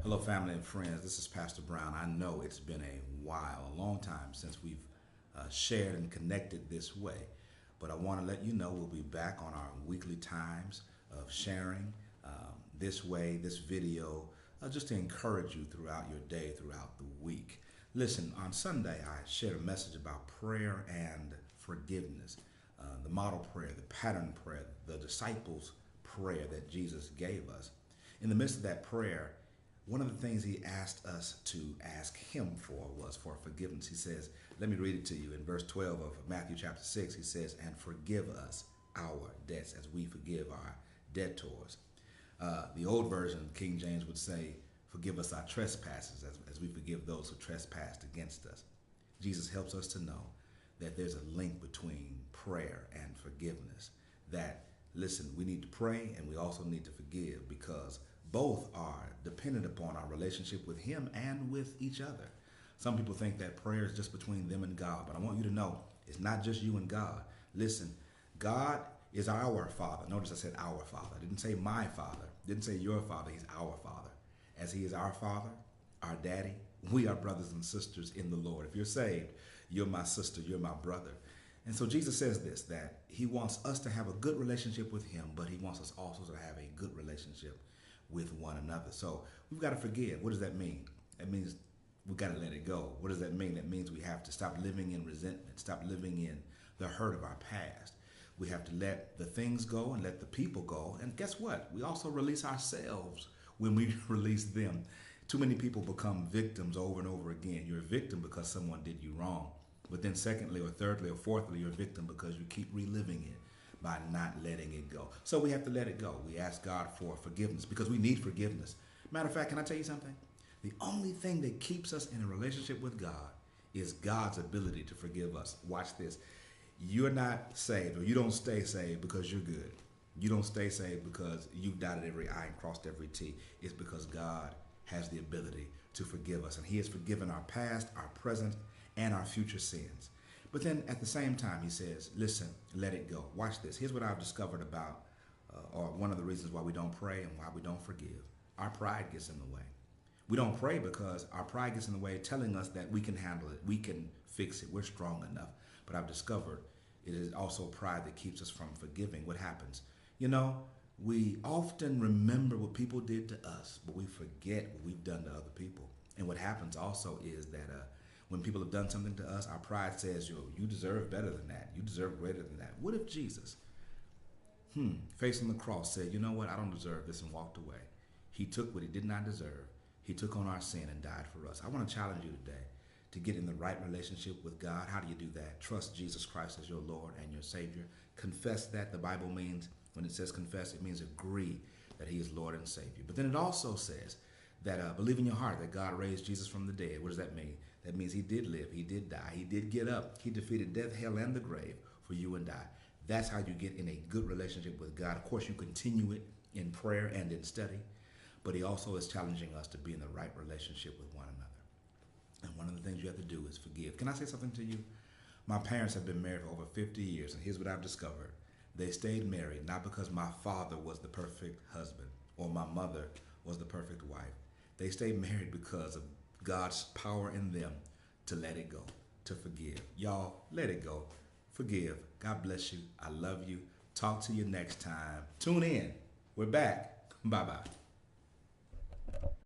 Hello, family and friends. This is Pastor Brown. I know it's been a while, a long time since we've shared and connected this way, but I want to let you know we'll be back on our weekly times of sharing this way, this video, just to encourage you throughout your day, throughout the week. Listen, on Sunday, I shared a message about prayer and forgiveness, the model prayer, the pattern prayer, the disciples' prayer that Jesus gave us. In the midst of that prayer, one of the things he asked us to ask him for was for forgiveness. He says, let me read it to you. In verse 12 of Matthew chapter 6, he says, and forgive us our debts as we forgive our debtors. The old version, King James would say, forgive us our trespasses as we forgive those who trespassed against us. Jesus helps us to know that there's a link between prayer and forgiveness. That, listen, we need to pray and we also need to forgive because both are dependent upon our relationship with him and with each other. Some people think that prayer is just between them and God, but I want you to know it's not just you and God. Listen, God is our Father. Notice I said our Father. I didn't say my Father. I didn't say your Father. He's our Father. As he is our Father, our Daddy, we are brothers and sisters in the Lord. If you're saved, you're my sister, you're my brother. And so Jesus says this, that he wants us to have a good relationship with him, but he wants us also to have a good relationship with one another. So we've got to forgive. What does that mean? That means we've got to let it go. What does that mean? That means we have to stop living in resentment, stop living in the hurt of our past. We have to let the things go and let the people go. And guess what? We also release ourselves when we release them. Too many people become victims over and over again. You're a victim because someone did you wrong. But then secondly or thirdly or fourthly, you're a victim because you keep reliving it by not letting it go. So we have to let it go. We ask God for forgiveness because we need forgiveness. Matter of fact, can I tell you something? The only thing that keeps us in a relationship with God is God's ability to forgive us. Watch this. You're not saved, or you don't stay saved because you're good. You don't stay saved because you've dotted every I and crossed every T. It's because God has the ability to forgive us. And he has forgiven our past, our present, and our future sins. But then at the same time, he says, listen, let it go. Watch this. Here's what I've discovered about, or one of the reasons why we don't pray and why we don't forgive. Our pride gets in the way. We don't pray because our pride gets in the way, telling us that we can handle it, we can fix it, we're strong enough. But I've discovered it is also pride that keeps us from forgiving. What happens? You know, we often remember what people did to us, but we forget what we've done to other people. And what happens also is that when people have done something to us, our pride says, you deserve better than that. You deserve greater than that. What if Jesus, facing the cross, said, you know what, I don't deserve this, and walked away? He took what he did not deserve. He took on our sin and died for us. I want to challenge you today to get in the right relationship with God. How do you do that? Trust Jesus Christ as your Lord and your Savior. Confess that. The Bible means, when it says confess, it means agree that he is Lord and Savior. But then it also says that believe in your heart that God raised Jesus from the dead. What does that mean? That means he did live, he did die, he did get up, he defeated death, hell, and the grave for you and I. That's how you get in a good relationship with God. Of course, you continue it in prayer and in study, but he also is challenging us to be in the right relationship with one another. And one of the things you have to do is forgive. Can I say something to you? My parents have been married for over 50 years, and here's what I've discovered. They stayed married not because my father was the perfect husband or my mother was the perfect wife. They stayed married because of God's power in them to let it go, to forgive. Y'all, let it go. Forgive. God bless you. I love you. Talk to you next time. Tune in. We're back. Bye-bye.